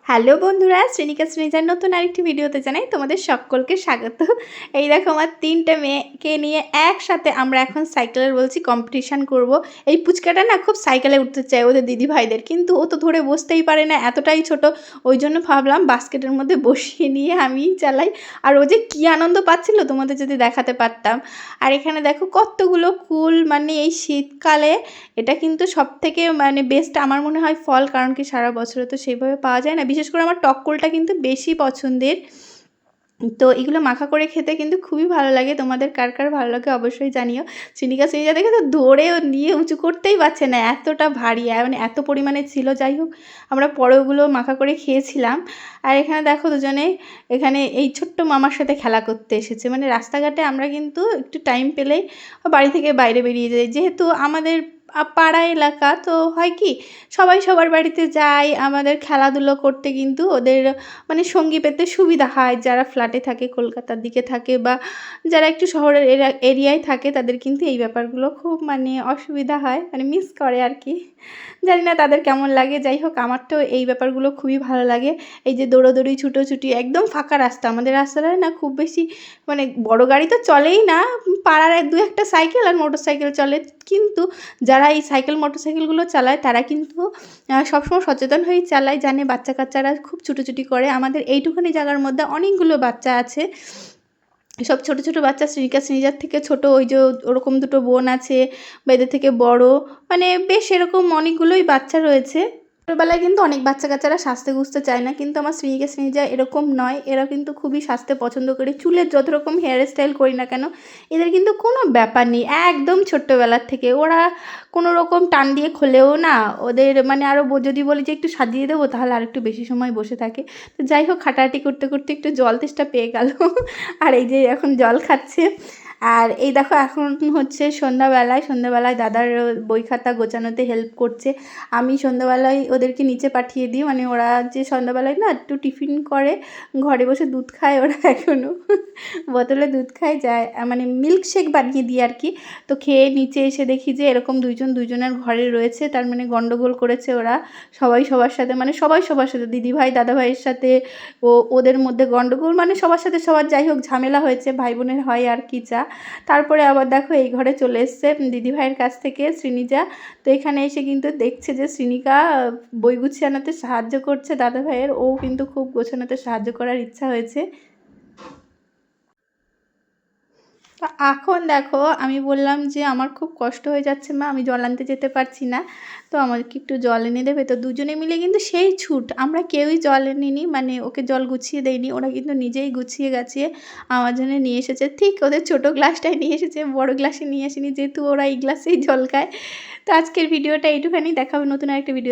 Hello বন্ধুরা, শ্রেণিকা শ্রেণীজার নতুন আরেকটি ভিডিওতে জানাই তোমাদের সকলকে স্বাগত। এই দেখো আমার ৩টে মেয়েকে নিয়ে একসাথে আমরা এখন সাইকেলের বলছি কম্পিটিশান করব। এই পুচকাটা না খুব সাইকেলে উঠতে চায় ওদের দিদিভাইদের, কিন্তু ও তো ধরে বসতেই পারে না, এতটাই ছোট। ওই জন্য ভাবলাম বাস্কেটের মধ্যে বসিয়ে নিয়ে আমিই চালাই। আর ও যে কী আনন্দ পাচ্ছিল তোমাদের যদি দেখাতে পারতাম। আর এখানে দেখো কতগুলো কুল, মানে এই শীতকালে এটা কিন্তু সবথেকে মানে বেস্ট আমার মনে হয় ফল, কারণ কি সারা বছরে তো সেইভাবে পাওয়া যায় না। বিশেষ করে আমার টক কুলটা কিন্তু বেশি পছন্দের। তো এগুলো মাখা করে খেতে কিন্তু খুবই ভালো লাগে। তোমাদের কার কার ভালো লাগে অবশ্যই জানিও। চিনিকা চিনিটা দেখে তো ধরেও নিয়ে উঁচু করতেই পারছে না, এতটা ভারী, মানে এত পরিমাণে ছিল। যাই হোক, আমরা পরে ওগুলো মাখা করে খেয়েছিলাম। আর এখানে দেখো দুজনে এখানে এই ছোট্ট মামার সাথে খেলা করতে এসেছে। মানে রাস্তাঘাটে আমরা কিন্তু একটু টাইম পেলেই বাড়ি থেকে বাইরে বেরিয়ে যাই, যেহেতু আমাদের পাড়া এলাকা, তো হয় কি সবাই সবার বাড়িতে যায়। আমাদের খেলাধুলো করতে কিন্তু ওদের মানে সঙ্গী পেতে সুবিধা হয়। যারা ফ্ল্যাটে থাকে, কলকাতার দিকে থাকে, বা যারা একটু শহরের এরিয়ায় থাকে, তাদের কিন্তু এই ব্যাপারগুলো খুব মানে অসুবিধা হয়, মানে মিস করে আর কি। জানি না তাদের কেমন লাগে। যাই হোক, আমার তো এই ব্যাপারগুলো খুবই ভালো লাগে। এই যে দৌড়াদৌড়ি, ছুটোছুটি, একদম ফাঁকা রাস্তা আমাদের রাস্তাটায় না, খুব বেশি মানে বড় গাড়ি তো চলেই না। পাড়ার দু একটা সাইকেল আর মোটর সাইকেল চলে, কিন্তু যারা এই সাইকেল মোটর সাইকেলগুলো চালায় তারা কিন্তু সবসময় সচেতন হয়েই চালায়, জানে বাচ্চা কাচ্চারা খুব ছুটোছুটি করে। আমাদের এইটুখানি জায়গার মধ্যে অনেকগুলো বাচ্চা আছে, সব ছোট ছোট বাচ্চা, শ্রেণিকা শ্রেণীজার থেকে ছোট, ওই যে ওরকম দুটো বোন আছে, বা এদের থেকে বড়, মানে বেশ এরকম অনেকগুলোই বাচ্চা রয়েছে। ছোটোবেলায় কিন্তু অনেক বাচ্চা কাচ্চারা সাজতে গুজতে চায় না, কিন্তু আমার শ্রেণিকা শ্রেণীজা এরকম নয়। এরা কিন্তু খুবই সাজতে পছন্দ করে। চুলের যত রকম হেয়ার স্টাইল করি না কেন, এদের কিন্তু কোনো ব্যাপার নেই। একদম ছোট্টবেলার থেকে ওরা কোনো রকম টান দিয়ে খোলেও না। ওদের মানে আরও যদি বলি যে একটু সাজিয়ে দেবো, তাহলে আর একটু বেশি সময় বসে থাকে। তো যাই হোক, হাঁটাহাঁটি করতে করতে একটু জল তেষ্টা পেয়ে গেল, আর এই যে এখন জল খাচ্ছে। আর এই দেখো এখন হচ্ছে সন্ধ্যাবেলায় দাদার বই খাতা গোছানোতে হেল্প করছে। আমি সন্ধ্যাবেলায় ওদেরকে নিচে পাঠিয়ে দিই, মানে ওরা যে সন্ধ্যাবেলায় না একটু টিফিন করে, ঘরে বসে দুধ খায় ওরা এখনও, বোতলে দুধ খায়, যায় মানে মিল্কশেক বানিয়ে দিই আর কি। তো খেয়ে নিচে এসে দেখি যে এরকম দুজনের ঘরে রয়েছে, তার মানে গন্ডগোল করেছে ওরা। সবাই সবার সাথে, মানে সবাই সবার সাথে, দিদিভাই দাদাভাইয়ের সাথে, ওদের মধ্যে গন্ডগোল, মানে সবার সাথে সবার, যাই হোক ঝামেলা হয়েছে, ভাই বোনের হয় আর কি যা। তারপরে আবার দেখো এই ঘরে চলে এসছে দিদিভাইয়ের কাছ থেকে শ্রীনিজা। তো এখানে এসে কিন্তু দেখছে যে শ্রীনিকা বই গুছিয়ে আনাতে সাহায্য করছে দাদাভাইয়ের। ও কিন্তু খুব গোছানোতে সাহায্য করার ইচ্ছা হয়েছে। তো এখন দেখো আমি বললাম যে আমার খুব কষ্ট হয়ে যাচ্ছে মা, আমি জল আনতে যেতে পারছি না, তো আমাকে একটু জল এনে দেবে। তো দুজনে মিলে কিন্তু সেই ছুট, আমরা কেউই জল এনেনি, মানে ওকে জল গুছিয়ে দেয়নি, ওরা কিন্তু নিজেই গুছিয়ে গাছিয়ে আমার জন্য নিয়ে এসেছে। ঠিক ওদের ছোটো গ্লাসটাই নিয়ে এসেছে, বড় গ্লাসে নিয়ে আসেনি, যেহেতু ওরা এই গ্লাসেই জল খায়। তো আজকের ভিডিওটা এইটুখানি, দেখাবে নতুন আরেকটা ভিডিও।